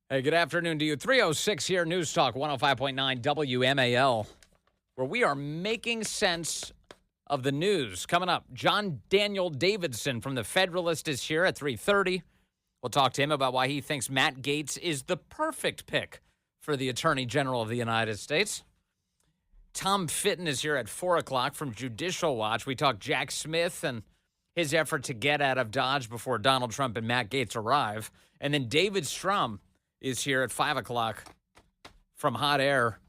Hey, good afternoon to you. 306 here, News Talk 105.9 WMAL, where we are making sense of the news. Coming up, John Daniel Davidson from The Federalist is here at 3:30. We'll talk to him about why he thinks Matt Gaetz is the perfect pick for the Attorney General of the United States. Tom Fitton is here at 4 o'clock from Judicial Watch. We talk Jack Smith and his effort to get out of Dodge before Donald Trump and Matt Gaetz arrive. And then David Strum is here at 5 o'clock from Hot Air.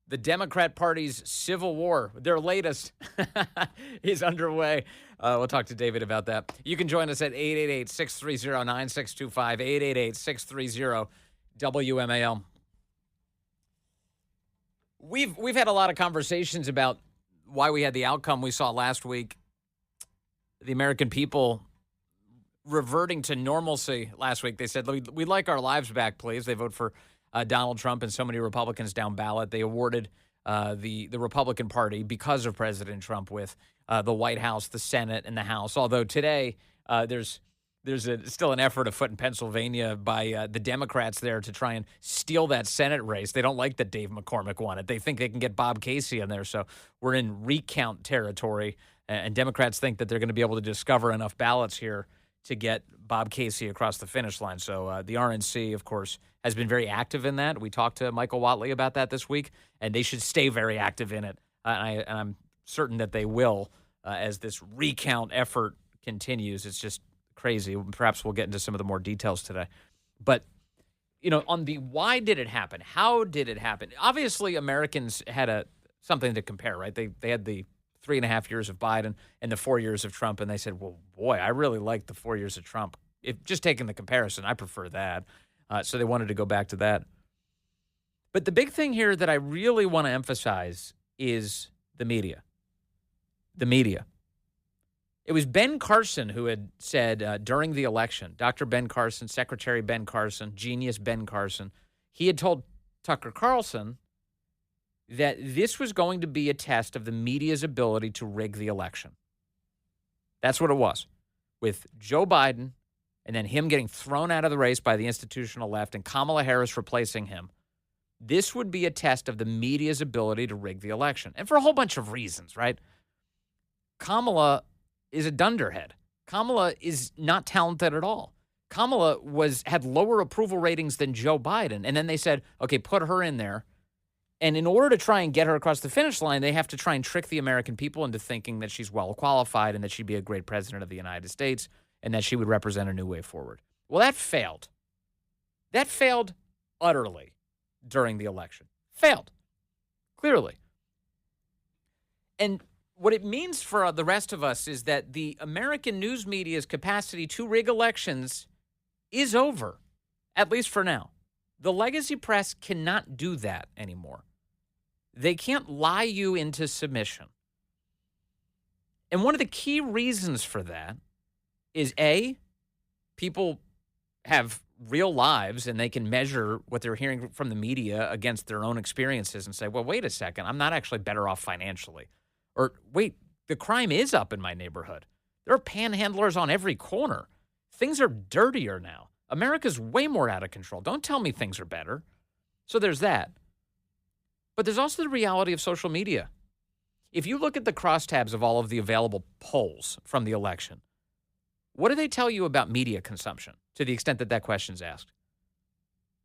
The Democrat Party's civil war, their latest, is underway. We'll talk to David about that. You can join us at 888-630-9625, 888-630-WMAL. We've had a lot of conversations about why we had the outcome we saw last week. The American people reverting to normalcy last week. They said, we'd like our lives back, please. They vote for Donald Trump and so many Republicans down ballot. They awarded the Republican Party, because of President Trump, with the White House, the Senate, and the House. Although today there's still an effort afoot in Pennsylvania by the Democrats there to try and steal that Senate race. They don't like that Dave McCormick won it. They think they can get Bob Casey in there. So we're in recount territory, and Democrats think that they're going to be able to discover enough ballots here to get Bob Casey across the finish line. So the RNC, of course, has been very active in that. We talked to Michael Whatley about that this week, and they should stay very active in it. And I'm certain that they will as this recount effort continues. It's just crazy. Perhaps we'll get into some of the more details today. But, on the why did it happen? How did it happen? Obviously, Americans had something to compare, right? They had the 3.5 years of Biden and the 4 years of Trump, and they said, well, boy, I really like the 4 years of Trump. If just taking the comparison, I prefer that. So they wanted to go back to that. But the big thing here that I really want to emphasize is the media. The media. It was Ben Carson who had said during the election, Dr. Ben Carson, Secretary Ben Carson, genius Ben Carson, he had told Tucker Carlson that this was going to be a test of the media's ability to rig the election. That's what it was. With Joe Biden and then him getting thrown out of the race by the institutional left and Kamala Harris replacing him, this would be a test of the media's ability to rig the election. And for a whole bunch of reasons, right? Kamala is a dunderhead. Kamala is not talented at all. Kamala had lower approval ratings than Joe Biden. And then they said, okay, put her in there. And in order to try and get her across the finish line, they have to try and trick the American people into thinking that she's well qualified and that she'd be a great president of the United States and that she would represent a new way forward. Well, that failed. That failed utterly during the election. Failed. Clearly. And what it means for the rest of us is that the American news media's capacity to rig elections is over, at least for now. The legacy press cannot do that anymore. They can't lie you into submission. And one of the key reasons for that is, A, people have real lives and they can measure what they're hearing from the media against their own experiences and say, well, wait a second, I'm not actually better off financially. Or, wait, the crime is up in my neighborhood. There are panhandlers on every corner. Things are dirtier now. America's way more out of control. Don't tell me things are better. So there's that. But there's also the reality of social media. If you look at the crosstabs of all of the available polls from the election, what do they tell you about media consumption, to the extent that that question's asked?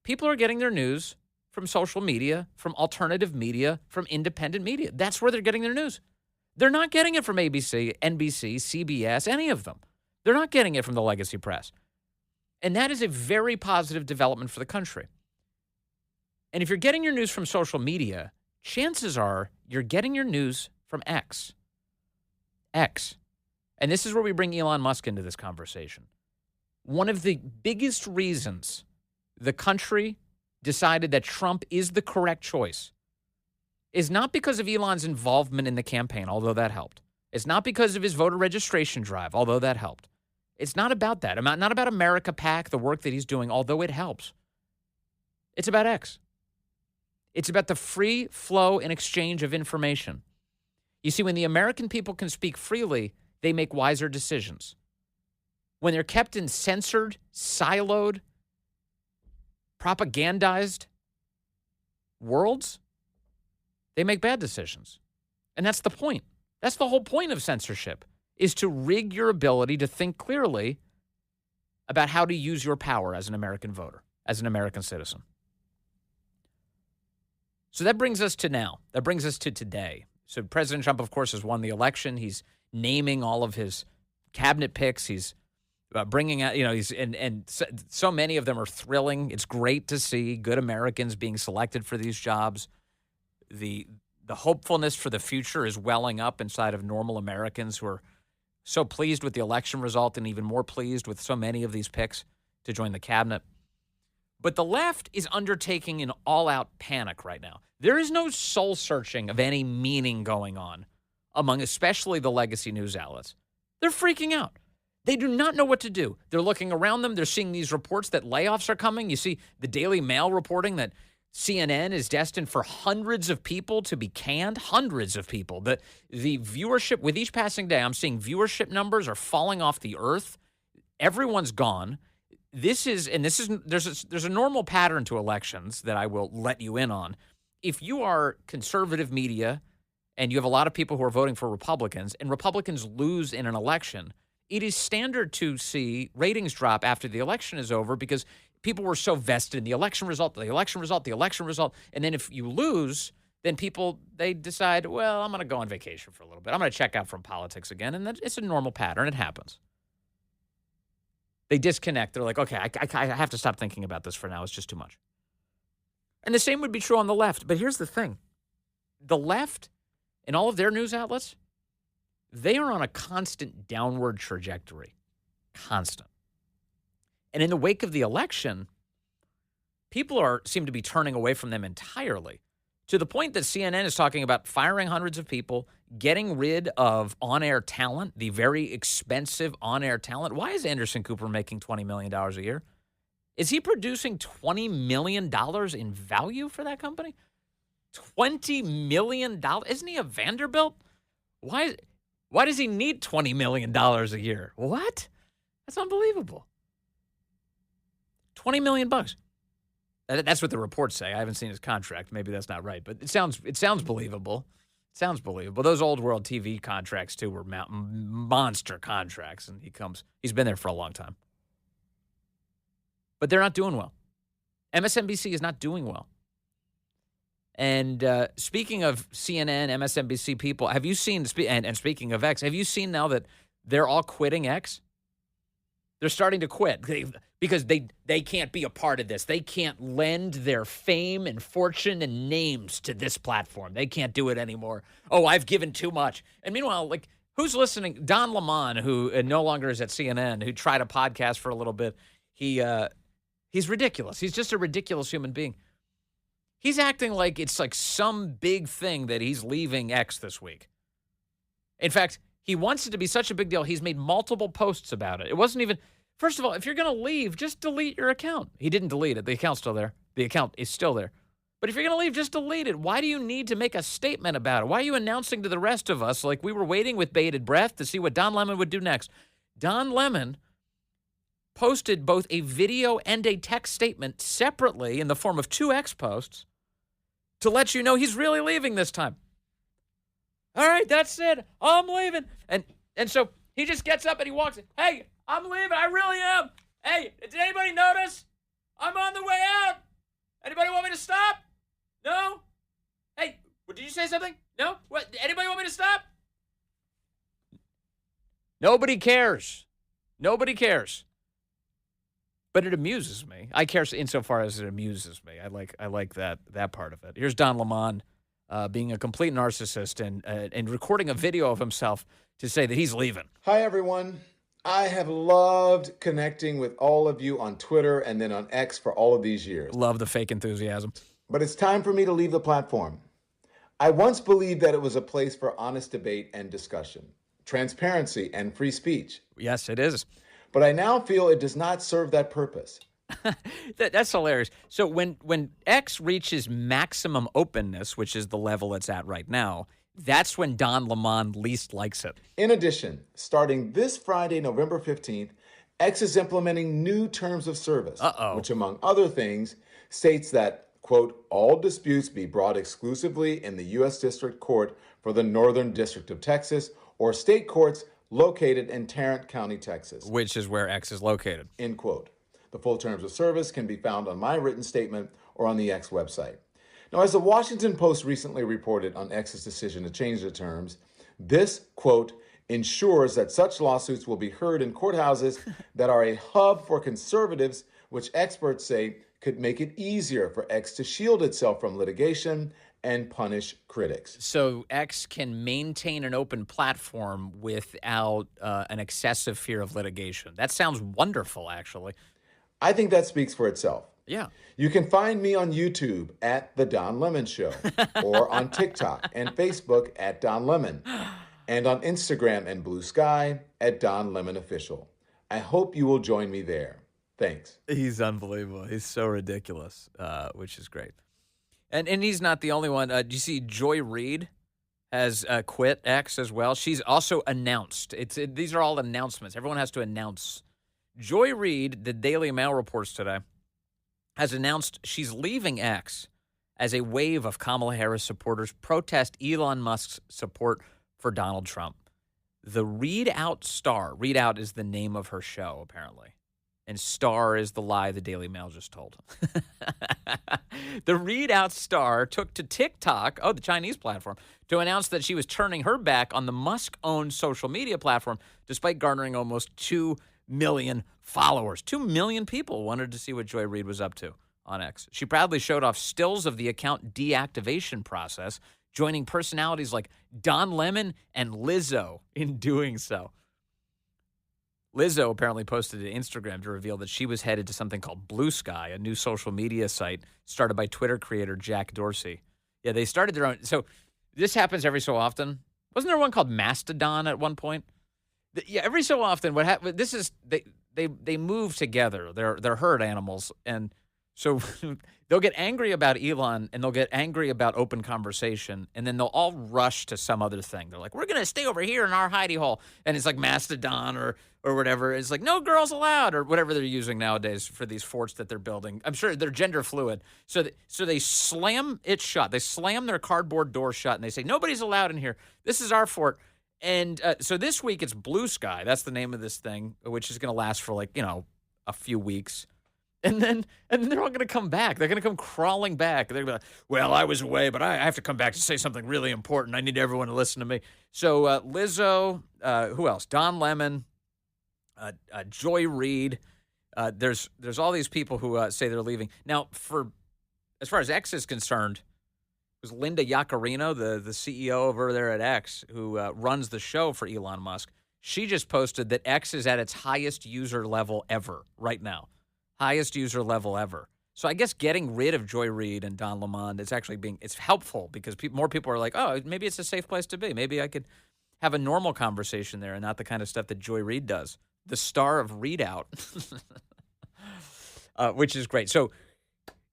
People are getting their news from social media, from alternative media, from independent media. That's where they're getting their news. They're not getting it from ABC, NBC, CBS, any of them. They're not getting it from the legacy press. And that is a very positive development for the country. And if you're getting your news from social media, chances are you're getting your news from X. X. And this is where we bring Elon Musk into this conversation. One of the biggest reasons the country decided that Trump is the correct choice is not because of Elon's involvement in the campaign, although that helped. It's not because of his voter registration drive, although that helped. It's not about that. Not about America PAC, the work that he's doing, although it helps. It's about X. It's about the free flow and exchange of information. You see, when the American people can speak freely, they make wiser decisions. When they're kept in censored, siloed, propagandized worlds, they make bad decisions. And that's the point. That's the whole point of censorship, is to rig your ability to think clearly about how to use your power as an American voter, as an American citizen. So that brings us to now. That brings us to today. So President Trump, of course, has won the election. He's naming all of his cabinet picks. He's bringing out, so many of them are thrilling. It's great to see good Americans being selected for these jobs. The hopefulness for the future is welling up inside of normal Americans who are so pleased with the election result and even more pleased with so many of these picks to join the cabinet. But the left is undertaking an all-out panic right now. There is no soul-searching of any meaning going on among especially the legacy news outlets. They're freaking out. They do not know what to do. They're looking around them. They're seeing these reports that layoffs are coming. You see the Daily Mail reporting that CNN is destined for hundreds of people to be canned, hundreds of people. The viewership, with each passing day, I'm seeing viewership numbers are falling off the earth. Everyone's gone. There's a normal pattern to elections that I will let you in on. If you are conservative media and you have a lot of people who are voting for Republicans and Republicans lose in an election, it is standard to see ratings drop after the election is over because people were so vested in the election result. And then if you lose, then they decide, well, I'm going to go on vacation for a little bit. I'm going to check out from politics again. And it's a normal pattern. It happens. They disconnect. They're like, okay, I have to stop thinking about this for now. It's just too much. And the same would be true on the left. But here's the thing. The left and all of their news outlets, they are on a constant downward trajectory. Constant. And in the wake of the election, people seem to be turning away from them entirely, to the point that CNN is talking about firing hundreds of people, getting rid of on-air talent, the very expensive on-air talent. Why is Anderson Cooper making $20 million a year? Is he producing $20 million in value for that company? $20 million? Isn't he a Vanderbilt? Why does he need $20 million a year? What? That's unbelievable. $20 million. That's what the reports say. I haven't seen his contract. Maybe that's not right, but it sounds believable. It sounds believable. Those old world TV contracts too were monster contracts, and he's been there for a long time. But they're not doing well. MSNBC is not doing well. And speaking of CNN, MSNBC people, have you seen, and speaking of X, have you seen now that they're all quitting X? They're starting to quit because they can't be a part of this. They can't lend their fame and fortune and names to this platform. They can't do it anymore. Oh, I've given too much. And meanwhile, like, who's listening? Don Lemon, who no longer is at CNN, who tried a podcast for a little bit. He's ridiculous. He's just a ridiculous human being. He's acting like it's like some big thing that he's leaving X this week. In fact, he wants it to be such a big deal. He's made multiple posts about it. It wasn't even, first of all, if you're going to leave, just delete your account. He didn't delete it. The account's still there. The account is still there. But if you're going to leave, just delete it. Why do you need to make a statement about it? Why are you announcing to the rest of us like we were waiting with bated breath to see what Don Lemon would do next? Don Lemon posted both a video and a text statement separately in the form of 2 X posts to let you know he's really leaving this time. All right, that's it. I'm leaving. And so he just gets up and he walks in. Hey, I'm leaving. I really am. Hey, did anybody notice? I'm on the way out. Anybody want me to stop? No? Hey, did you say something? No? What? Anybody want me to stop? Nobody cares. Nobody cares. But it amuses me. I care insofar as it amuses me. I like that part of it. Here's Don Lemon being a complete narcissist and recording a video of himself to say that he's leaving. Hi, everyone. I have loved connecting with all of you on Twitter and then on X for all of these years. Love the fake enthusiasm. But it's time for me to leave the platform. I once believed that it was a place for honest debate and discussion, transparency and free speech. Yes, it is. But I now feel it does not serve that purpose. That's hilarious. So when X reaches maximum openness, which is the level it's at right now, that's when Don Lemon least likes it. In addition, starting this Friday, November 15th, X is implementing new terms of service, Uh-oh. which, among other things, states that, quote, all disputes be brought exclusively in the U.S. District Court for the Northern District of Texas or state courts located in Tarrant County, Texas, Which is where X is located. end quote. The full terms of service can be found on my written statement or on the X website. Now, as the Washington Post recently reported on X's decision to change the terms, this, quote, ensures that such lawsuits will be heard in courthouses that are a hub for conservatives, which experts say could make it easier for X to shield itself from litigation and punish critics. So X can maintain an open platform without an excessive fear of litigation. That sounds wonderful, actually. I think that speaks for itself. Yeah. You can find me on YouTube at The Don Lemon Show, or on TikTok and Facebook at Don Lemon, and on Instagram and Blue Sky at Don Lemon Official. I hope you will join me there. Thanks. He's unbelievable. He's so ridiculous, which is great. And he's not the only one. Do you see Joy Reid has quit X as well? She's also announced. These are all announcements. Everyone has to announce. Joy Reid, the Daily Mail reports today, has announced she's leaving X as a wave of Kamala Harris supporters protest Elon Musk's support for Donald Trump. The Read Out Star. Read Out is the name of her show, apparently. And Star is the lie the Daily Mail just told. The Read Out Star took to TikTok, the Chinese platform, to announce that she was turning her back on the Musk-owned social media platform despite garnering almost 2 million followers. 2 million people wanted to see what Joy Reid was up to on X. She proudly showed off stills of the account deactivation process, joining personalities like Don Lemon and Lizzo in doing so. Lizzo apparently posted to Instagram to reveal that she was headed to something called Blue Sky, a new social media site started by Twitter creator Jack Dorsey. Yeah, they started their own. So this happens every so often. Wasn't there one called Mastodon at one point? Yeah, every so often what happens, this is they move together. They're herd animals, and so they'll get angry about Elon and they'll get angry about open conversation, and then they'll all rush to some other thing. They're like, we're going to stay over here in our hidey hole, and it's like Mastodon or whatever. It's like, no girls allowed, or whatever they're using nowadays for these forts that they're building. I'm sure they're gender fluid. So they slam it shut. They slam their cardboard door shut, and they say, nobody's allowed in here. This is our fort. And so this week it's Blue Sky. That's the name of this thing, which is going to last for a few weeks. And then they're all going to come back. They're going to come crawling back. They're going to be like, well, I was away, but I have to come back to say something really important. I need everyone to listen to me. So Lizzo, who else? Don Lemon, Joy Reid. There's all these people who say they're leaving. Now, as far as X is concerned, it was Linda Yaccarino, the CEO over there at X, who runs the show for Elon Musk. She just posted that X is at its highest user level ever right now. Highest user level ever. So I guess getting rid of Joy Reid and Don Lemon is actually it's helpful because more people are like, oh, maybe it's a safe place to be. Maybe I could have a normal conversation there and not the kind of stuff that Joy Reid does. The star of Read Out, which is great. So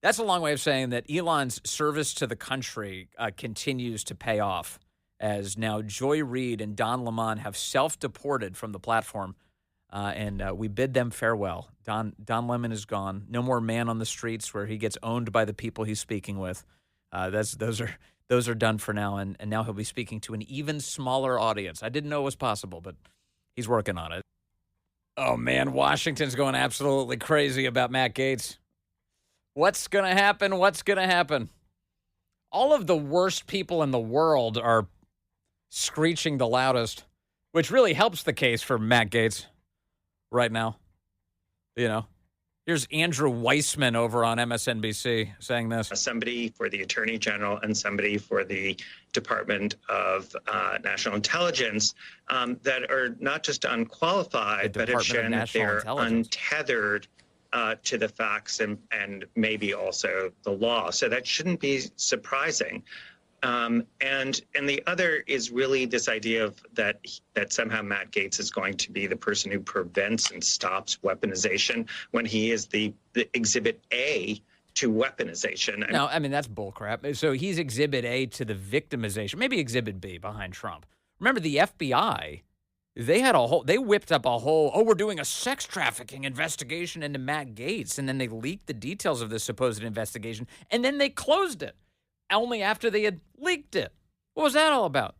that's a long way of saying that Elon's service to the country continues to pay off as now Joy Reid and Don Lemon have self-deported from the platform. And we bid them farewell. Don Lemon is gone. No more man on the streets where he gets owned by the people he's speaking with. Those are done for now, and now he'll be speaking to an even smaller audience. I didn't know it was possible, but he's working on it. Oh, man, Washington's going absolutely crazy about Matt Gaetz. What's going to happen? What's going to happen? All of the worst people in the world are screeching the loudest, which really helps the case for Matt Gaetz right now. Here's Andrew Weissman over on MSNBC saying this. Somebody for the Attorney General and somebody for the Department of National Intelligence that are not just unqualified, but have shown that they're untethered to the facts and maybe also the law. So that shouldn't be surprising. And the other is really this idea of that somehow Matt Gaetz is going to be the person who prevents and stops weaponization when he is the exhibit A to weaponization. No, I mean, that's bullcrap. So he's exhibit A to the victimization, maybe exhibit B behind Trump. Remember, the FBI They whipped up a whole, we're doing a sex trafficking investigation into Matt Gaetz, and then they leaked the details of this supposed investigation, and then they closed it only after they had leaked it. What was that all about?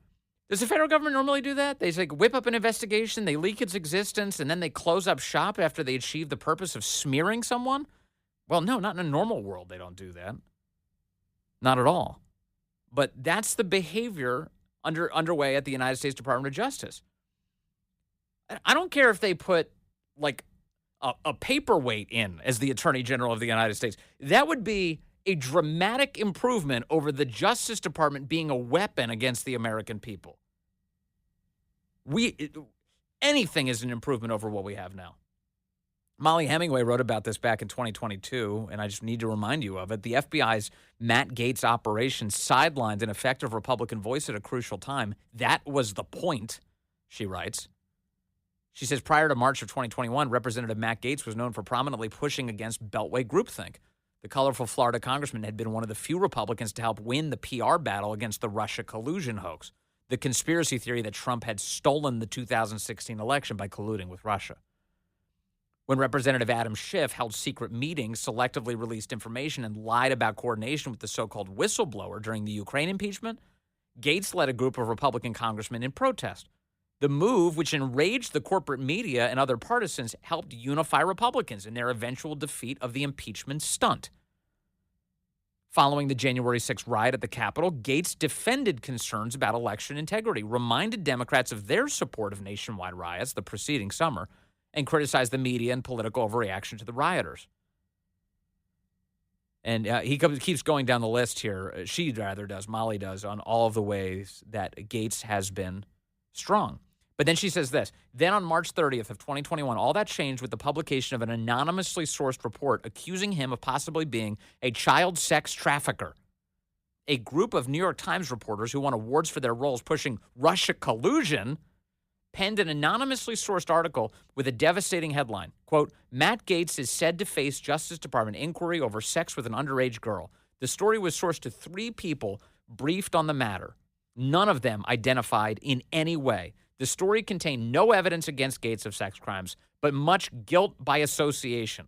Does the federal government normally do that? They whip up an investigation, they leak its existence, and then they close up shop after they achieve the purpose of smearing someone? Well, no, not in a normal world. They don't do that. Not at all. But that's the behavior underway at the United States Department of Justice. I don't care if they put a paperweight in as the Attorney General of the United States. That would be a dramatic improvement over the Justice Department being a weapon against the American people. Anything is an improvement over what we have now. Molly Hemingway wrote about this back in 2022, and I just need to remind you of it. The FBI's Matt Gaetz operation sidelined an effective Republican voice at a crucial time. That was the point, she writes. She says prior to March of 2021, Representative Matt Gaetz was known for prominently pushing against Beltway groupthink. The colorful Florida congressman had been one of the few Republicans to help win the PR battle against the Russia collusion hoax, the conspiracy theory that Trump had stolen the 2016 election by colluding with Russia. When Representative Adam Schiff held secret meetings, selectively released information, and lied about coordination with the so-called whistleblower during the Ukraine impeachment, Gaetz led a group of Republican congressmen in protest. The move, which enraged the corporate media and other partisans, helped unify Republicans in their eventual defeat of the impeachment stunt. Following the January 6th riot at the Capitol, Gaetz defended concerns about election integrity, reminded Democrats of their support of nationwide riots the preceding summer, and criticized the media and political overreaction to the rioters. And he keeps going down the list here. Molly does, on all of the ways that Gaetz has been strong. But then she says this. Then on March 30th of 2021, all that changed with the publication of an anonymously sourced report accusing him of possibly being a child sex trafficker. A group of New York Times reporters who won awards for their roles pushing Russia collusion penned an anonymously sourced article with a devastating headline. Quote, Matt Gaetz is said to face Justice Department inquiry over sex with an underage girl. The story was sourced to 3 people briefed on the matter. None of them identified in any way. The story contained no evidence against Gaetz of sex crimes, but much guilt by association.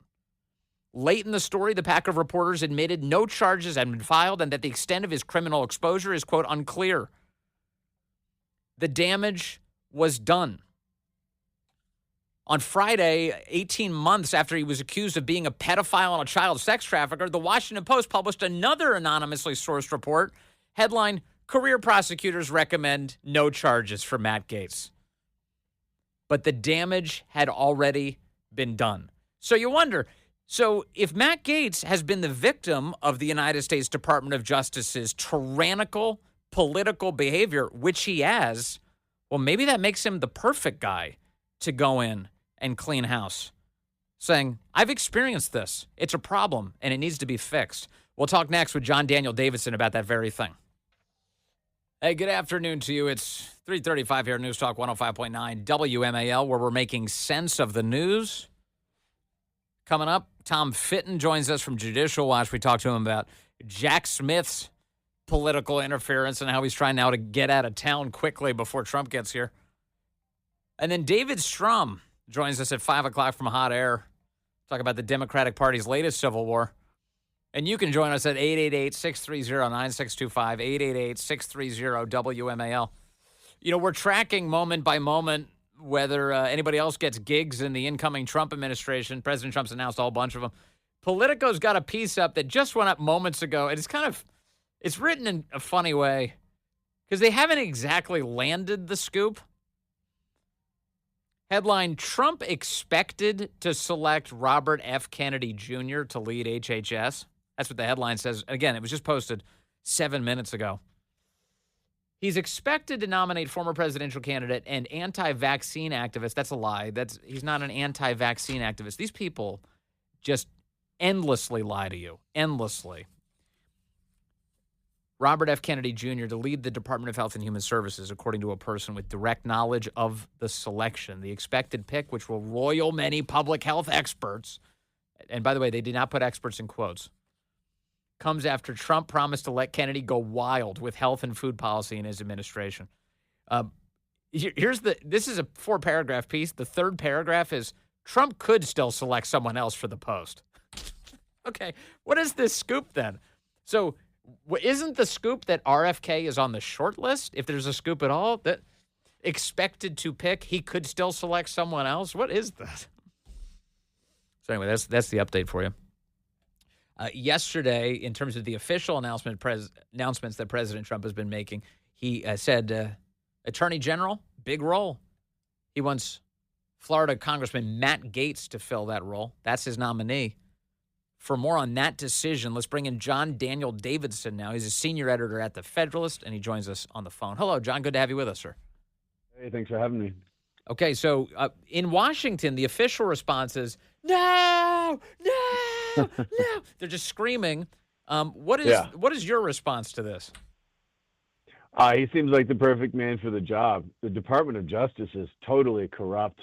Late in the story, the pack of reporters admitted no charges had been filed and that the extent of his criminal exposure is, quote, unclear. The damage was done. On Friday, 18 months after he was accused of being a pedophile and a child sex trafficker, the Washington Post published another anonymously sourced report, headline, Career prosecutors recommend no charges for Matt Gaetz. But the damage had already been done. So you wonder, if Matt Gaetz has been the victim of the United States Department of Justice's tyrannical political behavior, which he has, well, maybe that makes him the perfect guy to go in and clean house, saying, I've experienced this. It's a problem, and it needs to be fixed. We'll talk next with John Daniel Davidson about that very thing. Hey, good afternoon to you. It's 3:35 here at News Talk 105.9 WMAL, where we're making sense of the news. Coming up, Tom Fitton joins us from Judicial Watch. We talked to him about Jack Smith's political interference and how he's trying now to get out of town quickly before Trump gets here. And then David Strum joins us at 5 o'clock from Hot Air. Talk about the Democratic Party's latest civil war. And you can join us at 888-630-9625, 888-630-WMAL. You know, we're tracking moment by moment whether anybody else gets gigs in the incoming Trump administration. President Trump's announced a whole bunch of them. Politico's got a piece up that just went up moments ago, and it's written in a funny way because they haven't exactly landed the scoop. Headline, Trump expected to select Robert F. Kennedy Jr. to lead HHS. That's what the headline says. Again, it was just posted 7 minutes ago. He's expected to nominate former presidential candidate and anti-vaccine activist. That's a lie. He's not an anti-vaccine activist. These people just endlessly lie to you. Endlessly. Robert F. Kennedy Jr. to lead the Department of Health and Human Services, according to a person with direct knowledge of the selection. The expected pick, which will roil many public health experts, and by the way, they did not put experts in quotes, comes after Trump promised to let Kennedy go wild with health and food policy in his administration. This is a 4-paragraph piece. The third paragraph is Trump could still select someone else for the post. Okay, what is this scoop then? So isn't the scoop that RFK is on the short list, if there's a scoop at all, that expected to pick, he could still select someone else? What is that? So anyway, that's the update for you. Yesterday, in terms of the official announcements that President Trump has been making, he said Attorney General, big role. He wants Florida Congressman Matt Gaetz to fill that role. That's his nominee. For more on that decision, let's bring in John Daniel Davidson now. He's a senior editor at The Federalist, and he joins us on the phone. Hello, John. Good to have you with us, sir. Hey, thanks for having me. Okay, so in Washington, the official response is, no, no, no. They're just screaming. What is your response to this? He seems like the perfect man for the job. The Department of Justice is totally corrupt,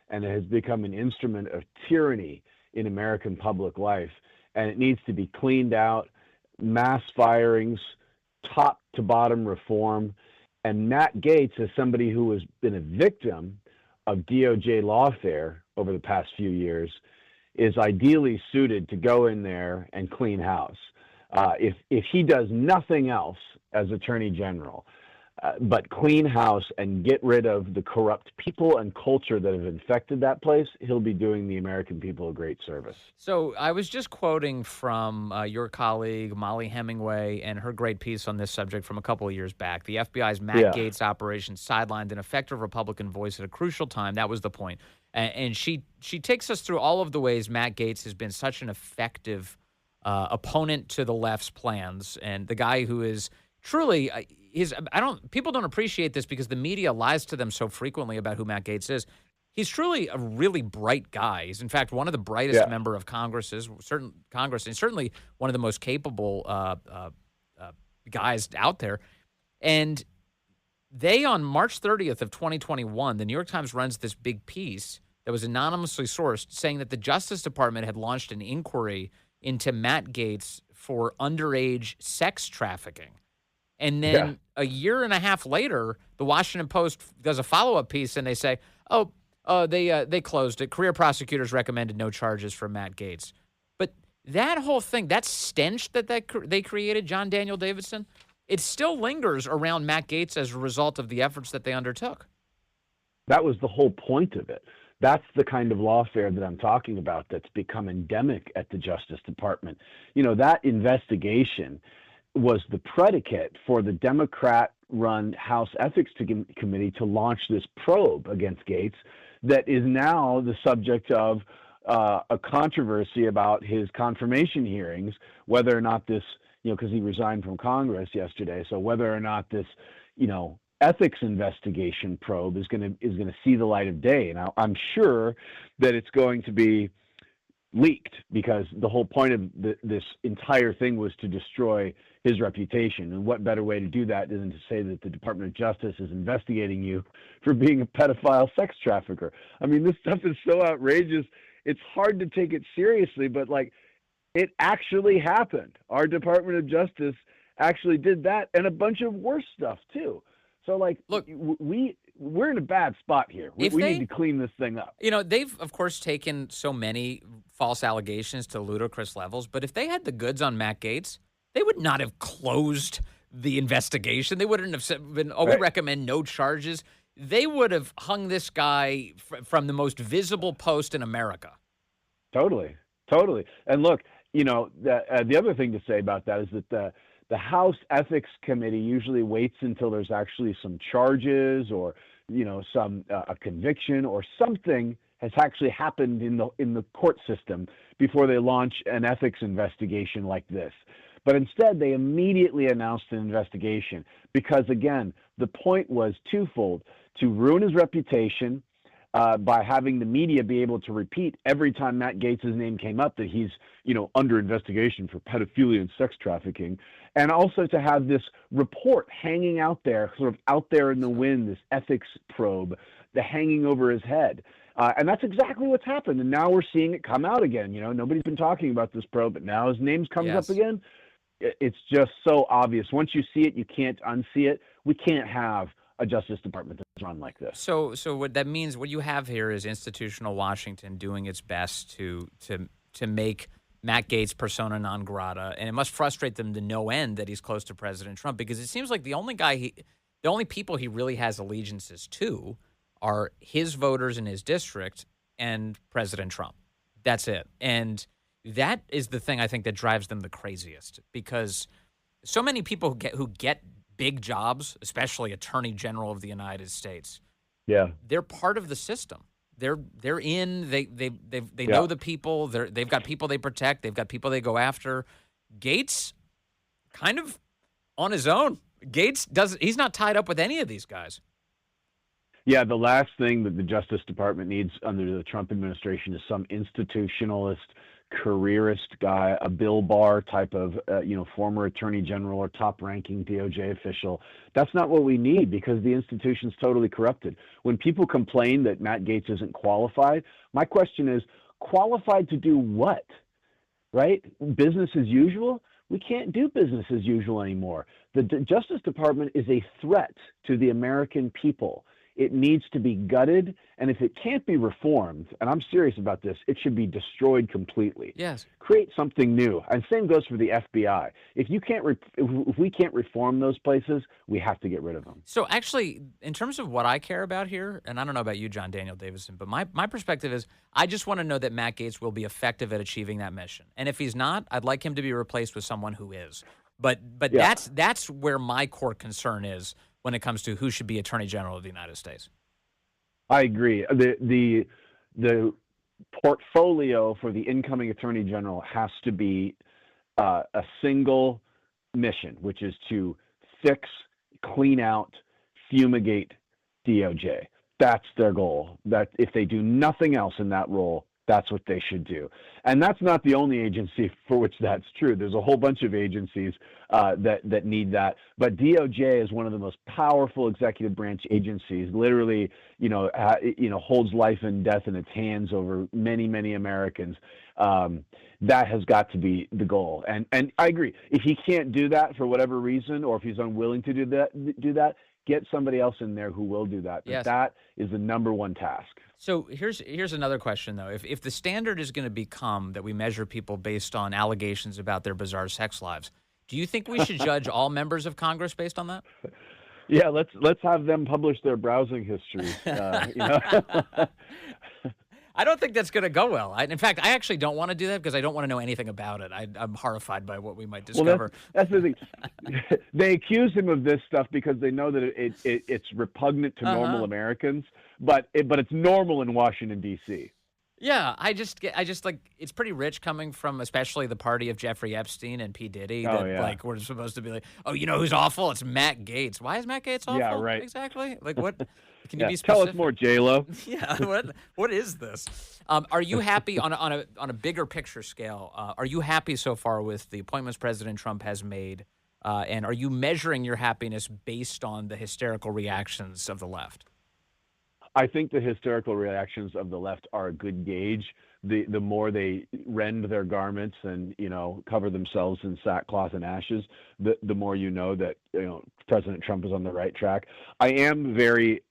and it has become an instrument of tyranny in American public life, and it needs to be cleaned out. Mass firings, top to bottom reform. And Matt Gaetz, as somebody who has been a victim of DOJ lawfare over the past few years, is ideally suited to go in there and clean house. If he does nothing else as Attorney General, but clean house and get rid of the corrupt people and culture that have infected that place, he'll be doing the American people a great service. So I was just quoting from your colleague, Molly Hemingway, and her great piece on this subject from a couple of years back. The FBI's Matt Gaetz operation sidelined an effective Republican voice at a crucial time. That was the point. And she takes us through all of the ways Matt Gaetz has been such an effective opponent to the left's plans, and the guy who is truly people don't appreciate this because the media lies to them so frequently about who Matt Gaetz is. He's truly a really bright guy. He's in fact one of the brightest member of Congress, and certainly one of the most capable guys out there. And they, on March 30th of 2021, the New York Times runs this big piece that was anonymously sourced saying that the Justice Department had launched an inquiry into Matt Gaetz for underage sex trafficking. And then a year and a half later, the Washington Post does a follow-up piece, and they say, they closed it. Career prosecutors recommended no charges for Matt Gaetz. But that whole thing, that stench that they created, John Daniel Davidson, it still lingers around Matt Gaetz as a result of the efforts that they undertook. That was the whole point of it. That's the kind of lawfare that I'm talking about that's become endemic at the Justice Department. You know, that investigation was the predicate for the Democrat-run House Ethics Committee to launch this probe against Gaetz that is now the subject of a controversy about his confirmation hearings, whether or not this, because he resigned from Congress yesterday, so whether or not this, ethics investigation probe is going to see the light of day. And I'm sure that it's going to be leaked because the whole point of this entire thing was to destroy his reputation. And what better way to do that than to say that the Department of Justice is investigating you for being a pedophile sex trafficker? I mean, this stuff is so outrageous. It's hard to take it seriously, but it actually happened. Our Department of Justice actually did that and a bunch of worse stuff too. So look, we're in a bad spot here. We need to clean this thing up. They've, of course, taken so many false allegations to ludicrous levels, but if they had the goods on Matt Gaetz, they would not have closed the investigation. They wouldn't have been, we recommend no charges. They would have hung this guy from the most visible post in America. Totally. And look, the other thing to say about that is that the House Ethics Committee usually waits until there's actually some charges or, a conviction or something has actually happened in the court system before they launch an ethics investigation like this. But instead, they immediately announced an investigation because, again, the point was twofold: to ruin his reputation by having the media be able to repeat every time Matt Gaetz' name came up that he's, under investigation for pedophilia and sex trafficking, and also to have this report hanging out there, sort of out there in the wind, this ethics probe, the hanging over his head. And that's exactly what's happened. And now we're seeing it come out again. Nobody's been talking about this probe, but now his name comes up again. It's just so obvious. Once you see it, you can't unsee it. We can't have a Justice Department run like this. So what that means, what you have here is institutional Washington doing its best to make Matt Gaetz persona non grata, and it must frustrate them to no end that he's close to President Trump, because it seems like the only people he really has allegiances to are his voters in his district and President Trump. That's it. And that is the thing I think that drives them the craziest, because so many people who get big jobs, especially Attorney General of the United States, they're part of the system. They're in. They know the people. They've got people they protect. They've got people they go after. Gaetz, kind of on his own. He's not tied up with any of these guys. Yeah, the last thing that the Justice Department needs under the Trump administration is some institutionalist, careerist guy, a Bill Barr type of, former attorney general or top-ranking DOJ official. That's not what we need, because the institution's totally corrupted. When people complain that Matt Gaetz isn't qualified, my question is, qualified to do what? Right? Business as usual? We can't do business as usual anymore. The Justice Department is a threat to the American people. It needs to be gutted, and if it can't be reformed, and I'm serious about this, it should be destroyed completely. Yes. Create something new. And same goes for the FBI. If we can't reform those places, we have to get rid of them. So actually, in terms of what I care about here, and I don't know about you, John Daniel Davison, but my perspective is I just want to know that Matt Gaetz will be effective at achieving that mission. And if he's not, I'd like him to be replaced with someone who is. But that's where my core concern is when it comes to who should be Attorney General of the United States. I agree. The portfolio for the incoming Attorney General has to be a single mission, which is to fix, clean out, fumigate DOJ. That's their goal. That if they do nothing else in that role, that's what they should do. And that's not the only agency for which that's true. There's a whole bunch of agencies that need that. But DOJ is one of the most powerful executive branch agencies, literally, holds life and death in its hands over many, many Americans. That has got to be the goal. And I agree. If he can't do that for whatever reason, or if he's unwilling to do that, get somebody else in there who will do that. But yes, that is the number one task. So here's another question, though. If the standard is going to become that we measure people based on allegations about their bizarre sex lives, do you think we should judge all members of Congress based on that? Yeah, let's have them publish their browsing history. I don't think that's going to go well. In fact, I actually don't want to do that because I don't want to know anything about it. I'm horrified by what we might discover. Well, that's the thing. They accuse him of this stuff because they know that it's repugnant to normal Americans, but it's normal in Washington, D.C. Yeah, I just like, it's pretty rich coming from especially the party of Jeffrey Epstein and P. Diddy. Like, we're supposed to be like, oh, you know who's awful? It's Matt Gaetz. Why is Matt Gaetz awful? Yeah, right. Exactly. Like, what? Can you be specific? Tell us more, J-Lo. Yeah. What is this? Are you happy on a bigger picture scale? Are you happy so far with the appointments President Trump has made? And are you measuring your happiness based on the hysterical reactions of the left? I think the hysterical reactions of the left are a good gauge. The more they rend their garments and cover themselves in sackcloth and ashes, the more that President Trump is on the right track. I am very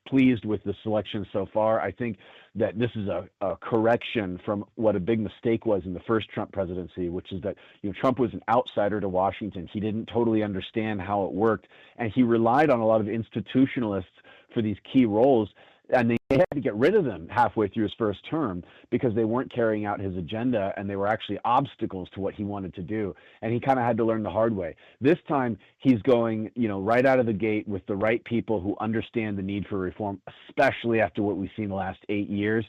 pleased with the selection so far. I think that this is a correction from what a big mistake was in the first Trump presidency, which is that Trump was an outsider to Washington. He didn't totally understand how it worked, and he relied on a lot of institutionalists for these key roles, and they had to get rid of them halfway through his first term because they weren't carrying out his agenda, and they were actually obstacles to what he wanted to do. And he kind of had to learn the hard way. This time, he's going, right out of the gate with the right people who understand the need for reform, especially after what we've seen the last 8 years.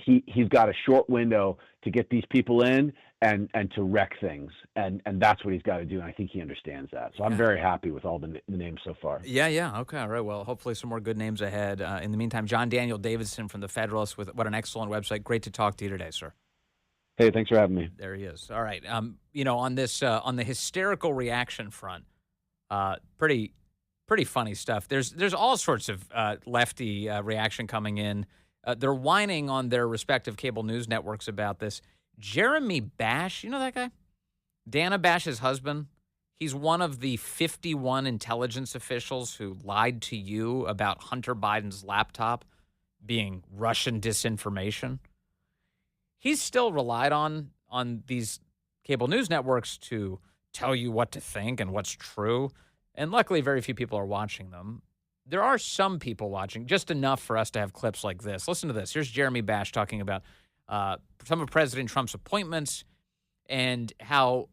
He's got a short window to get these people in and to wreck things. And that's what he's got to do. And I think he understands that. So I'm very happy with all the names so far. Yeah. Okay. All right. Well, hopefully some more good names ahead. In the meantime, John Daniel Davidson from The Federalist, with what an excellent website. Great to talk to you today, sir. Hey, thanks for having me. There he is. All right. On this, on the hysterical reaction front, pretty funny stuff. There's all sorts of lefty reaction coming in. They're whining on their respective cable news networks about this. Jeremy Bash, you know that guy? Dana Bash's husband. He's one of the 51 intelligence officials who lied to you about Hunter Biden's laptop being Russian disinformation. He's still relied on these cable news networks to tell you what to think and what's true. And luckily, very few people are watching them. There are some people watching, just enough for us to have clips like this. Listen to this. Here's Jeremy Bash talking about some of President Trump's appointments and how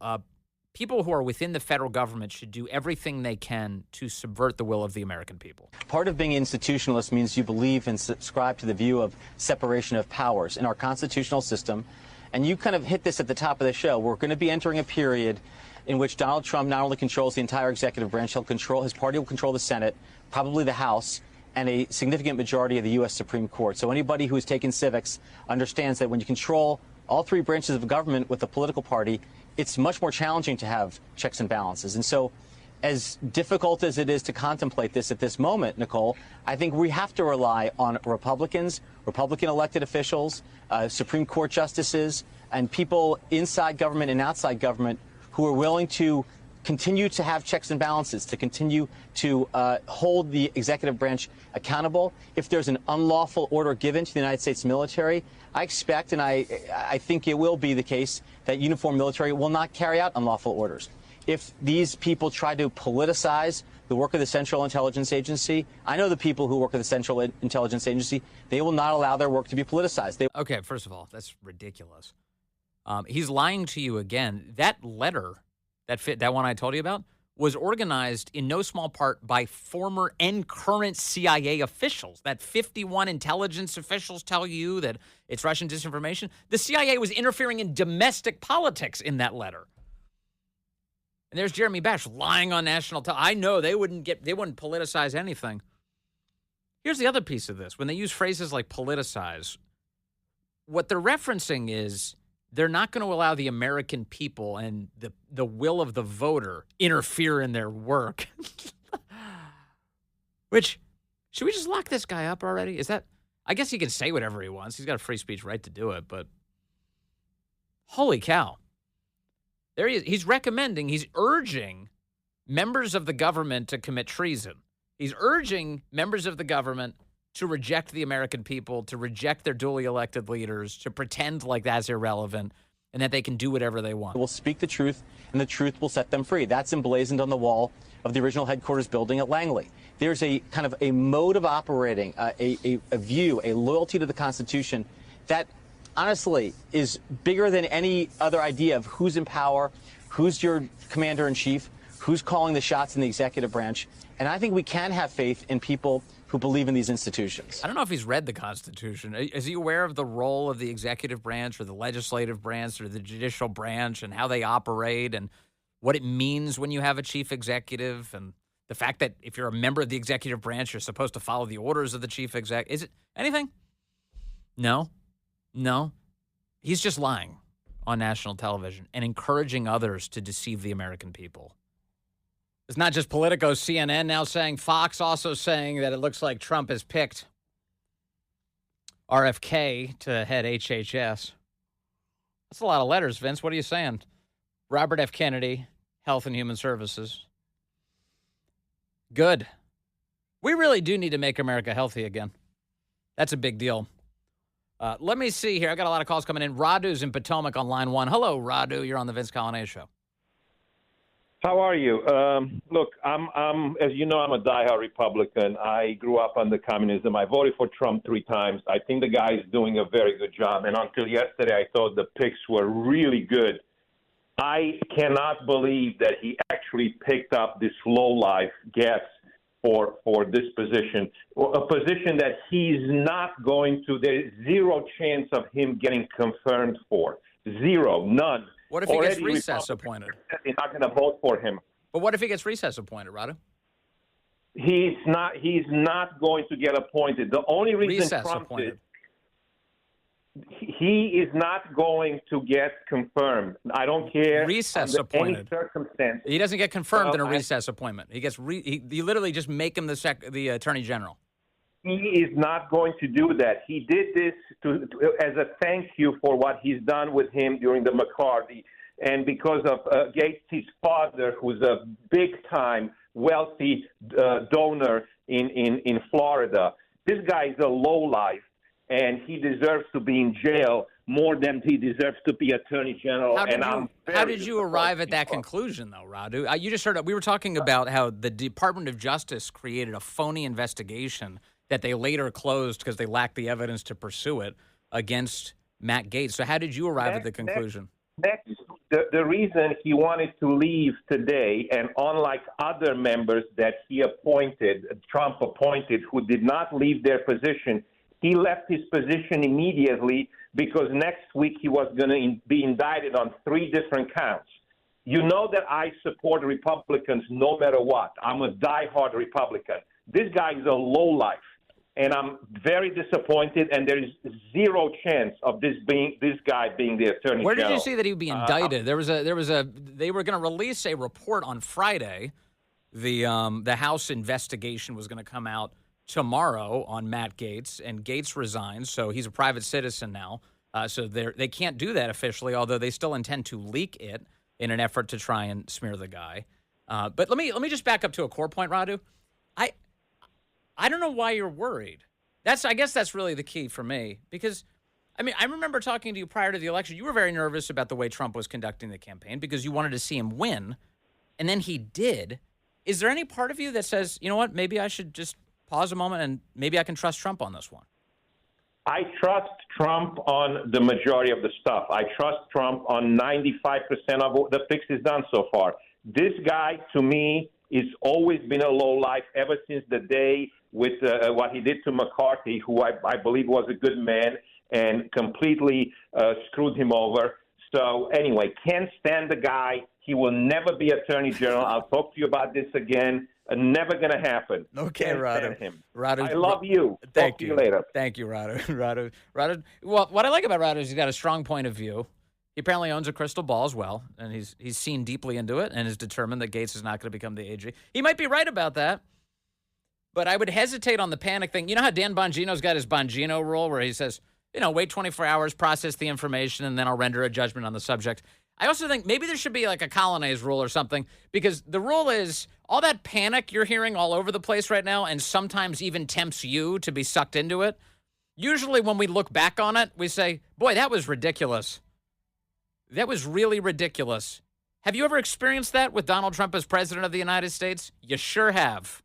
people who are within the federal government should do everything they can to subvert the will of the American people. Part of being institutionalist means you believe and subscribe to the view of separation of powers in our constitutional system. And you kind of hit this at the top of the show. We're going to be entering a period in which Donald Trump not only controls the entire executive branch, his party will control the Senate, probably the House, and a significant majority of the U.S. Supreme Court. So anybody who has taken civics understands that when you control all three branches of government with a political party, it's much more challenging to have checks and balances. And so as difficult as it is to contemplate this at this moment, Nicole, I think we have to rely on Republicans, Republican elected officials, Supreme Court justices, and people inside government and outside government who are willing to continue to have checks and balances, to continue to hold the executive branch accountable. If there's an unlawful order given to the United States military, I expect, and I think it will be the case, that uniformed military will not carry out unlawful orders. If these people try to politicize the work of the Central Intelligence Agency, I know the people who work at the Central Intelligence Agency, they will not allow their work to be politicized. Okay, first of all, that's ridiculous. He's lying to you again. That letter, that one I told you about, was organized in no small part by former and current CIA officials. That 51 intelligence officials tell you that it's Russian disinformation. The CIA was interfering in domestic politics in that letter. And there's Jeremy Bash lying on national television. I know they wouldn't politicize anything. Here's the other piece of this. When they use phrases like politicize, what they're referencing is they're not going to allow the American people and the will of the voter interfere in their work. Which, should we just lock this guy up already? I guess he can say whatever he wants. He's got a free speech right to do it, but holy cow. There he is. He's urging members of the government to commit treason. He's urging members of the government to reject the American people, to reject their duly elected leaders, to pretend like that's irrelevant, and that they can do whatever they want. Will speak the truth, and the truth will set them free. That's emblazoned on the wall of the original headquarters building at Langley. There's a kind of a mode of operating, a view, a loyalty to the Constitution that honestly is bigger than any other idea of who's in power, who's your commander-in-chief, who's calling the shots in the executive branch. And I think we can have faith in people who believe in these institutions. I don't know if he's read the Constitution. Is he aware of the role of the executive branch or the legislative branch or the judicial branch and how they operate and what it means when you have a chief executive and the fact that if you're a member of the executive branch, you're supposed to follow the orders of the chief exec? Is it anything? No. He's just lying on national television and encouraging others to deceive the American people. It's not just Politico, CNN now saying, Fox also saying that it looks like Trump has picked RFK to head HHS. That's a lot of letters, Vince. What are you saying? Robert F. Kennedy, Health and Human Services. Good. We really do need to make America healthy again. That's a big deal. Let me see here. I got a lot of calls coming in. Radu's in Potomac on line 1. Hello, Radu. You're on the Vince Coglianese Show. How are you? Look, I'm as you know, I'm a diehard Republican. I grew up under communism. I voted for Trump 3 times. I think the guy is doing a very good job. And until yesterday, I thought the picks were really good. I cannot believe that he actually picked up this lowlife Gaetz for this position, a position that he's not going to. There's zero chance of him getting confirmed for. Zero, none. What if he gets recess appointed? They're not going to vote for him. But what if he gets recess appointed, Radu? He's not going to get appointed. The only reason recess Trump appointed. He is not going to get confirmed. I don't care. Recess appointed. Any circumstance. He doesn't get confirmed in a recess appointment. He gets you literally just make him the Attorney General. He is not going to do that. He did this as a thank you for what he's done with him during the McCarthy and because of Gaetz, his father, who's a big-time wealthy donor in Florida. This guy is a lowlife, and he deserves to be in jail more than he deserves to be Attorney General. How did you arrive at that conclusion, though, Radu? You just heard we were talking about how the Department of Justice created a phony investigation that they later closed because they lacked the evidence to pursue it against Matt Gaetz. So how did you arrive at the conclusion? The reason he wanted to leave today, and unlike other members that Trump appointed, who did not leave their position, he left his position immediately because next week he was going to be indicted on 3 different counts. You know that I support Republicans no matter what. I'm a diehard Republican. This guy is a lowlife, and I'm very disappointed, and there is zero chance of this guy being the Attorney General. Where did you see that he would be indicted? They were going to release a report on Friday. The House investigation was going to come out tomorrow on Matt Gaetz, and Gaetz resigned, so he's a private citizen now. So they can't do that officially, although they still intend to leak it in an effort to try and smear the guy. But let me just back up to a core point, Radu. I don't know why you're worried. I guess that's really the key for me, because I remember talking to you prior to the election. You were very nervous about the way Trump was conducting the campaign because you wanted to see him win, and then he did. Is there any part of you that says, you know what, maybe I should just pause a moment and maybe I can trust Trump on this one? I trust Trump on the majority of the stuff. I trust Trump on 95% of the fixes done so far. This guy, to me, has always been a lowlife ever since the day with what he did to McCarthy, who I believe was a good man, and completely screwed him over. So anyway, can't stand the guy. He will never be Attorney General. I'll talk to you about this again. Never going to happen. Okay, Can't Radu. stand him. Radu, I love you. Thank Talk to you later. Thank you, Radu. Radu. Well, what I like about Radu is he's got a strong point of view. He apparently owns a crystal ball as well, and he's seen deeply into it and is determined that Gaetz is not going to become the AG. He might be right about that, but I would hesitate on the panic thing. You know how Dan Bongino's got his Bongino rule where he says, wait 24 hours, process the information, and then I'll render a judgment on the subject. I also think maybe there should be like a Coglianese rule or something, because the rule is all that panic you're hearing all over the place right now and sometimes even tempts you to be sucked into it. Usually when we look back on it, we say, boy, that was ridiculous. That was really ridiculous. Have you ever experienced that with Donald Trump as president of the United States? You sure have.